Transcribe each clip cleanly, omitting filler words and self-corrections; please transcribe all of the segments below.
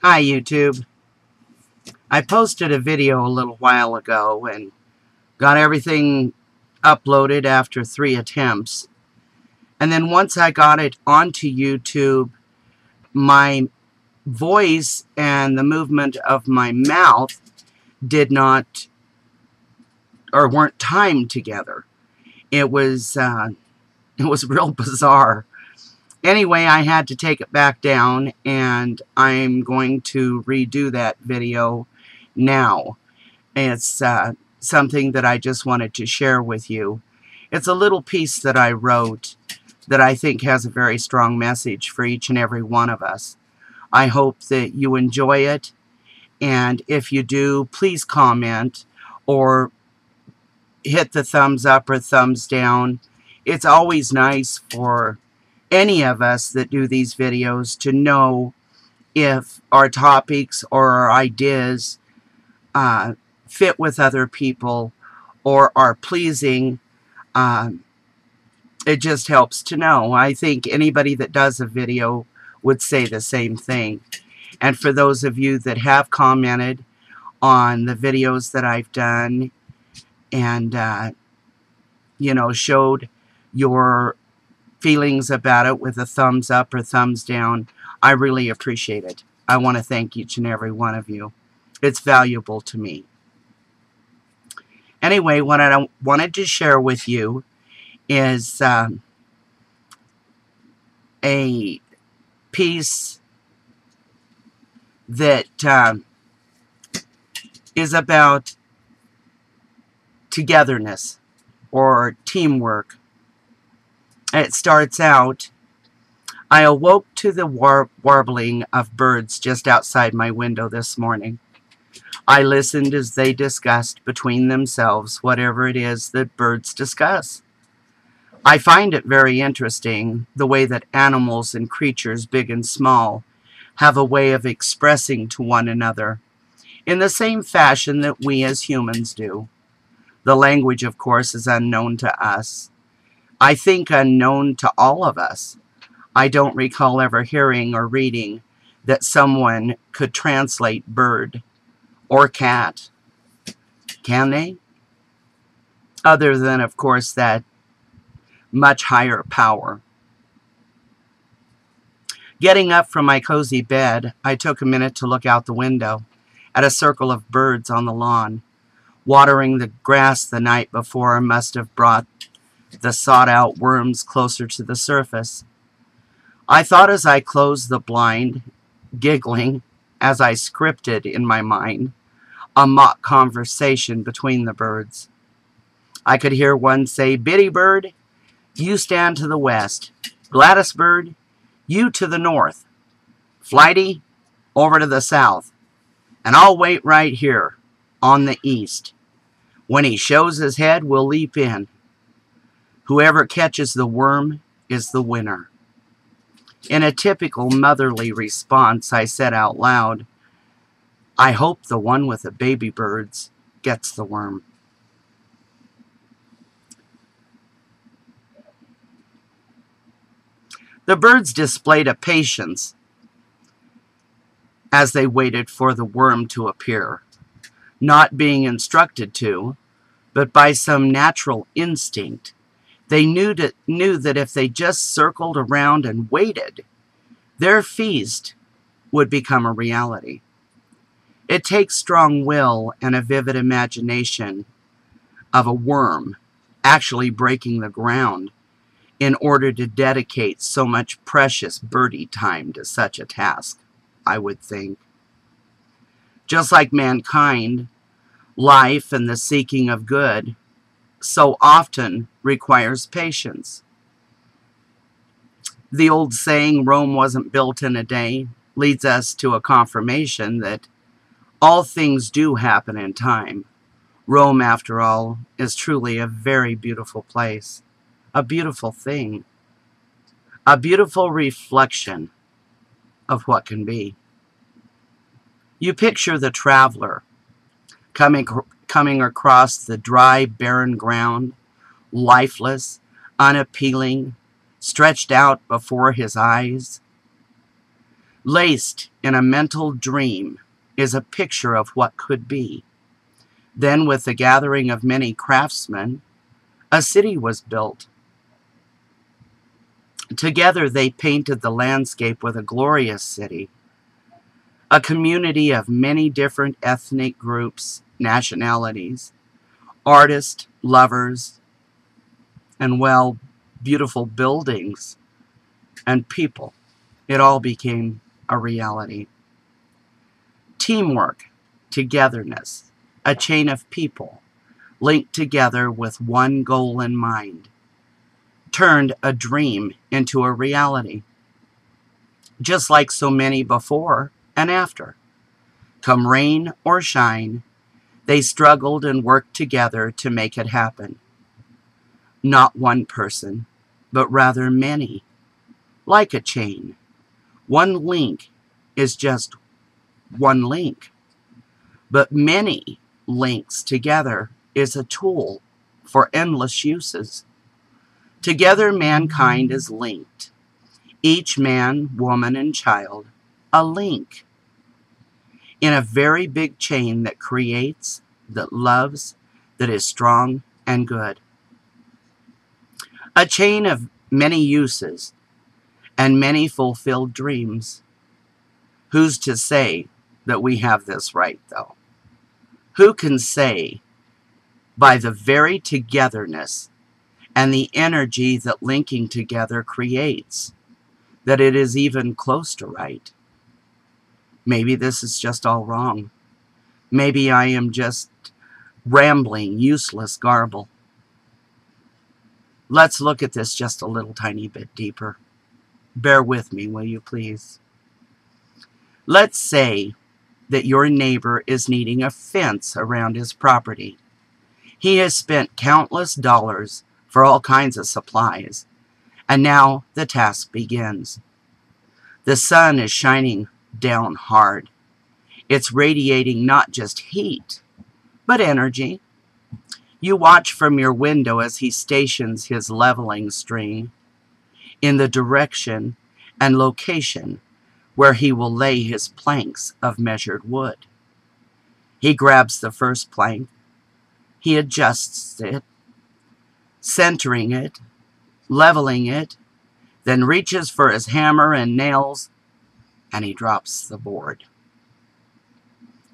Hi YouTube. I posted a video a little while ago and got everything uploaded after 3 attempts. And then once I got it onto YouTube, my voice and the movement of my mouth did not or weren't timed together. It was real bizarre. Anyway, I had to take it back down, and I'm going to redo that video now. It's something that I just wanted to share with you. It's a little piece that I wrote that I think has a very strong message for each and every one of us. I hope that you enjoy it, and if you do, please comment or hit the thumbs up or thumbs down. It's always nice for any of us that do these videos to know if our topics or our ideas fit with other people or are pleasing. It just helps to know. I think anybody that does a video would say the same thing. And for those of you that have commented on the videos that I've done and you know, showed your feelings about it with a thumbs up or thumbs down, I really appreciate it. I want to thank each and every one of you. It's valuable to me. Anyway, what I wanted to share with you is a piece that is about togetherness or teamwork. It starts out, I awoke to the warbling of birds just outside my window this morning. I listened as they discussed between themselves whatever it is that birds discuss. I find it very interesting the way that animals and creatures big and small have a way of expressing to one another in the same fashion that we as humans do. The language, of course, is unknown to us. I think unknown to all of us. I don't recall ever hearing or reading that someone could translate bird or cat. Can they? Other than, of course, that much higher power. Getting up from my cozy bed, I took a minute to look out the window at a circle of birds on the lawn. Watering the grass the night before must have brought the sought-out worms closer to the surface. I thought as I closed the blind, giggling as I scripted in my mind a mock conversation between the birds. I could hear one say, "Biddy bird, you stand to the west. Gladys bird, you to the north. Flighty, over to the south. And I'll wait right here on the east. When he shows his head, we'll leap in. Whoever catches the worm is the winner." In a typical motherly response, I said out loud, "I hope the one with the baby birds gets the worm." The birds displayed a patience as they waited for the worm to appear, not being instructed to, but by some natural instinct. They knew that if they just circled around and waited, their feast would become a reality. It takes strong will and a vivid imagination of a worm actually breaking the ground in order to dedicate so much precious birdie time to such a task, I would think. Just like mankind, life and the seeking of good so often requires patience. The old saying, "Rome wasn't built in a day," leads us to a confirmation that all things do happen in time. Rome, after all, is truly a very beautiful place, a beautiful thing, a beautiful reflection of what can be. You picture the traveler coming across the dry, barren ground, lifeless, unappealing, stretched out before his eyes. Laced in a mental dream is a picture of what could be. Then, with the gathering of many craftsmen, a city was built. Together they painted the landscape with a glorious city, a community of many different ethnic groups, nationalities, artists, lovers, and, well, beautiful buildings and people. It all became a reality. Teamwork, togetherness, a chain of people linked together with one goal in mind, turned a dream into a reality, just like so many before and after. Come rain or shine, they struggled and worked together to make it happen. Not one person, but rather many, like a chain. One link is just one link, but many links together is a tool for endless uses. Together mankind is linked, each man, woman, and child, a link in a very big chain that creates, that loves, that is strong and good. A chain of many uses and many fulfilled dreams. Who's to say that we have this right, though? Who can say, by the very togetherness and the energy that linking together creates, that it is even close to right? Maybe this is just all wrong. Maybe I am just rambling, useless garble. Let's look at this just a little tiny bit deeper. Bear with me, will you please? Let's say that your neighbor is needing a fence around his property. He has spent countless dollars for all kinds of supplies, and now the task begins. The sun is shining down hard. It's radiating not just heat, but energy. You watch from your window as he stations his leveling string in the direction and location where he will lay his planks of measured wood. He grabs the first plank, he adjusts it, centering it, leveling it, then reaches for his hammer and nails, and he drops the board.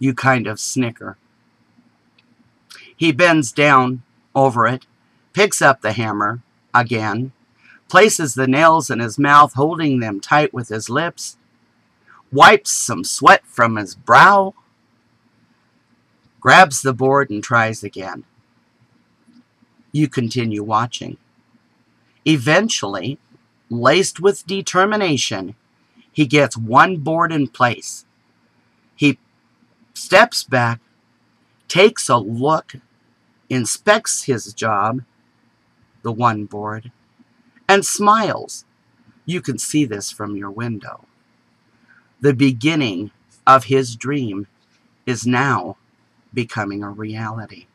You kind of snicker. He bends down over it, picks up the hammer again, places the nails in his mouth, holding them tight with his lips, wipes some sweat from his brow, grabs the board and tries again. You continue watching. Eventually, laced with determination, he gets one board in place. He steps back, takes a look, inspects his job, the one board, and smiles. You can see this from your window. The beginning of his dream is now becoming a reality.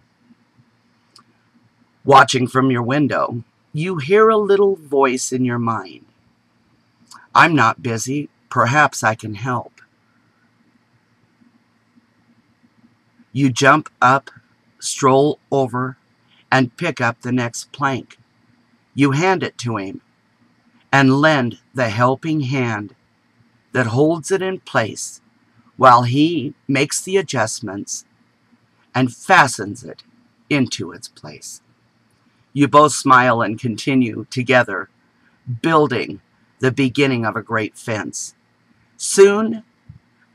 Watching from your window, you hear a little voice in your mind. I'm not busy. Perhaps I can help. You jump up, stroll over, and pick up the next plank. You hand it to him and lend the helping hand that holds it in place while he makes the adjustments and fastens it into its place. You both smile and continue together, building the beginning of a great fence. Soon,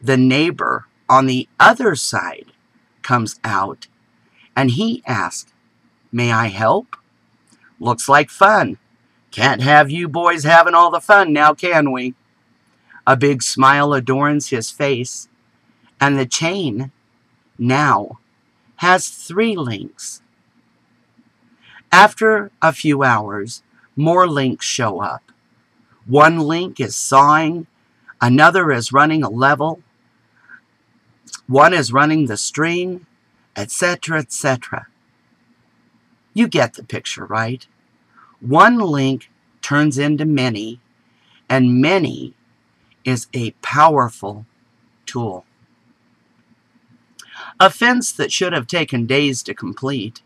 the neighbor on the other side comes out, and he asks, "May I help? Looks like fun. Can't have you boys having all the fun now, can we?" A big smile adorns his face, and the chain now has 3 links. After a few hours, more links show up. One link is sawing, another is running a level, one is running the string, etc., etc. You get the picture, right? One link turns into many, and many is a powerful tool. A fence that should have taken days to complete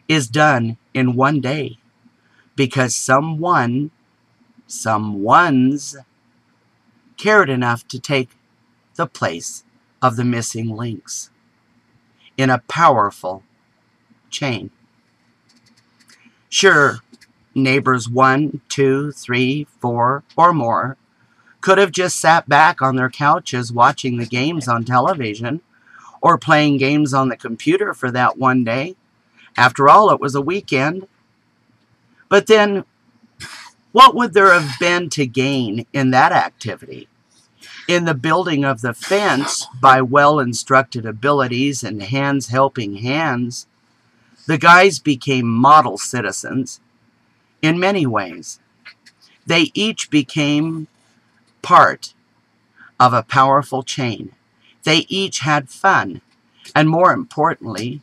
is done in one day because someone's cared enough to take the place of the missing links in a powerful chain. Sure, neighbors 1, 2, 3, 4, or more could have just sat back on their couches watching the games on television or playing games on the computer for that one day. After all, it was a weekend. But then, what would there have been to gain in that activity? In the building of the fence, by well-instructed abilities and hands helping hands, the guys became model citizens in many ways. They each became part of a powerful chain. They each had fun, and more importantly,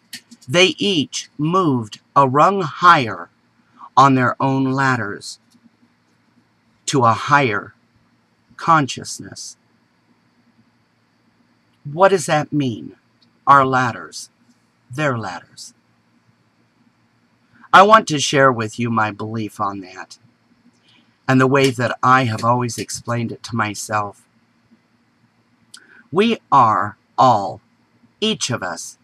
they each moved a rung higher on their own ladders to a higher consciousness. What does that mean? Our ladders, their ladders. I want to share with you my belief on that and the way that I have always explained it to myself. We are all, each of us,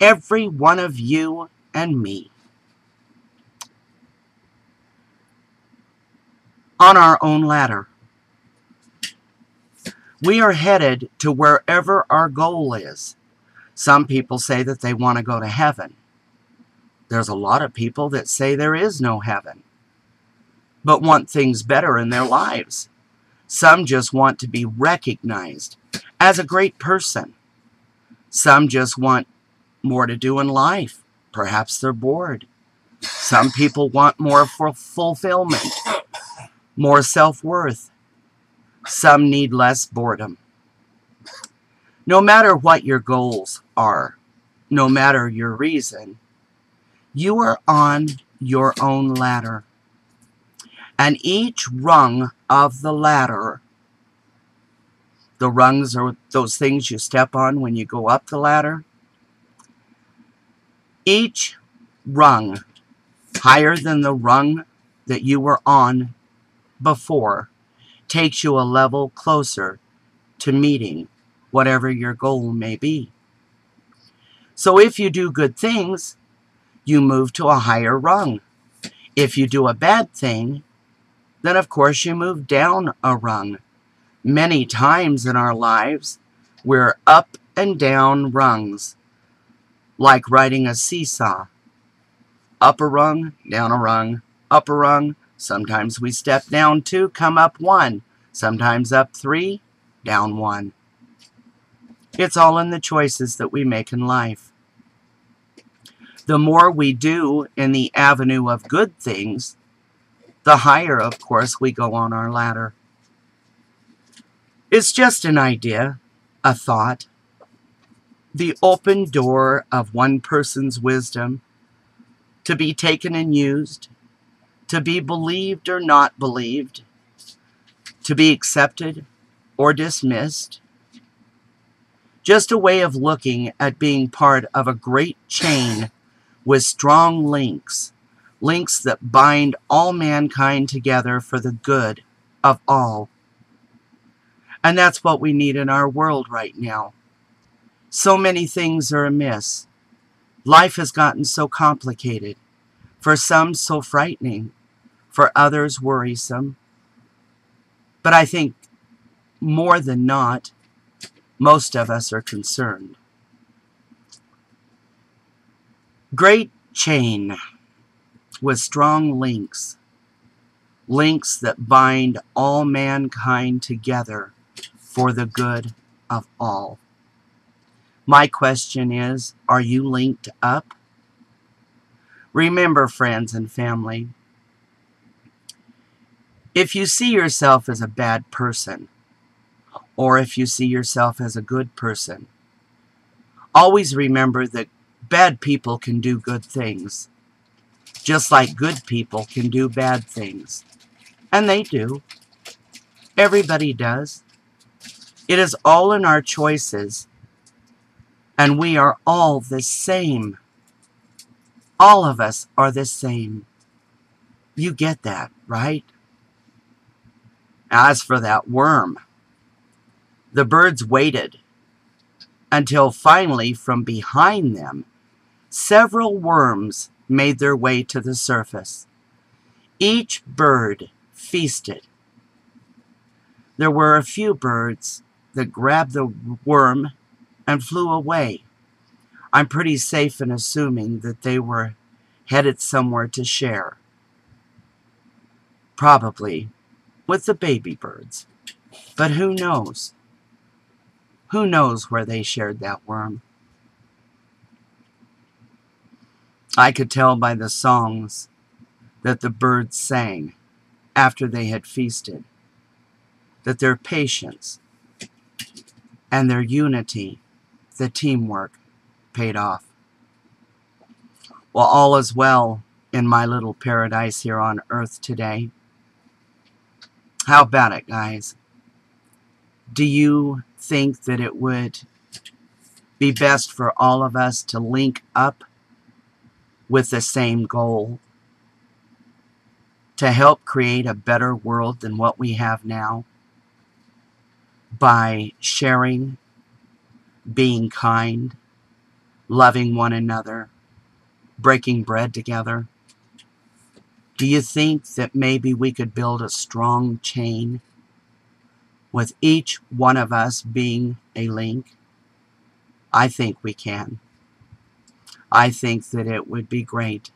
every one of you and me, on our own ladder. We are headed to wherever our goal is. Some people say that they want to go to heaven. There's a lot of people that say there is no heaven, but want things better in their lives. Some just want to be recognized as a great person. Some just want more to do in life. Perhaps they're bored. Some people want more fulfillment, more self-worth. Some need less boredom. No matter what your goals are, no matter your reason, you are on your own ladder. And each rung of the ladder, the rungs are those things you step on when you go up the ladder. Each rung higher than the rung that you were on before takes you a level closer to meeting whatever your goal may be. So if you do good things, you move to a higher rung. If you do a bad thing, then of course you move down a rung. Many times in our lives, we're up and down rungs, like riding a seesaw. Up a rung, down a rung, up a rung. Sometimes we step down 2, come up 1. Sometimes up 3, down 1. It's all in the choices that we make in life. The more we do in the avenue of good things, the higher, of course, we go on our ladder. It's just an idea, a thought. The open door of one person's wisdom to be taken and used, to be believed or not believed, to be accepted or dismissed. Just a way of looking at being part of a great chain with strong links, links that bind all mankind together for the good of all. And that's what we need in our world right now. So many things are amiss. Life has gotten so complicated. For some, so frightening. For others, worrisome. But I think more than not, most of us are concerned. Great chain with strong links. Links that bind all mankind together for the good of all. My question is, are you linked up? Remember, friends and family, if you see yourself as a bad person, or if you see yourself as a good person, always remember that bad people can do good things, just like good people can do bad things. And they do. Everybody does. It is all in our choices, and we are all the same. All of us are the same. You get that, right? As for that worm, the birds waited until finally from behind them, several worms made their way to the surface. Each bird feasted. There were a few birds that grabbed the worm and flew away. I'm pretty safe in assuming that they were headed somewhere to share. Probably with the baby birds. But who knows? Who knows where they shared that worm? I could tell by the songs that the birds sang after they had feasted that their patience and their unity, the teamwork, paid off. Well, all is well in my little paradise here on earth today. How about it, guys? Do you think that it would be best for all of us to link up with the same goal to help create a better world than what we have now by sharing, being kind, loving one another, breaking bread together? Do you think that maybe we could build a strong chain with each one of us being a link? I think we can. I think that it would be great.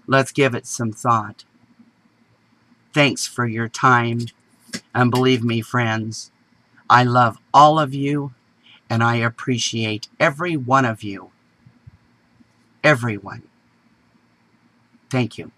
Let's give it some thought. Thanks for your time. And believe me, friends, I love all of you, and I appreciate every one of you. Everyone. Thank you.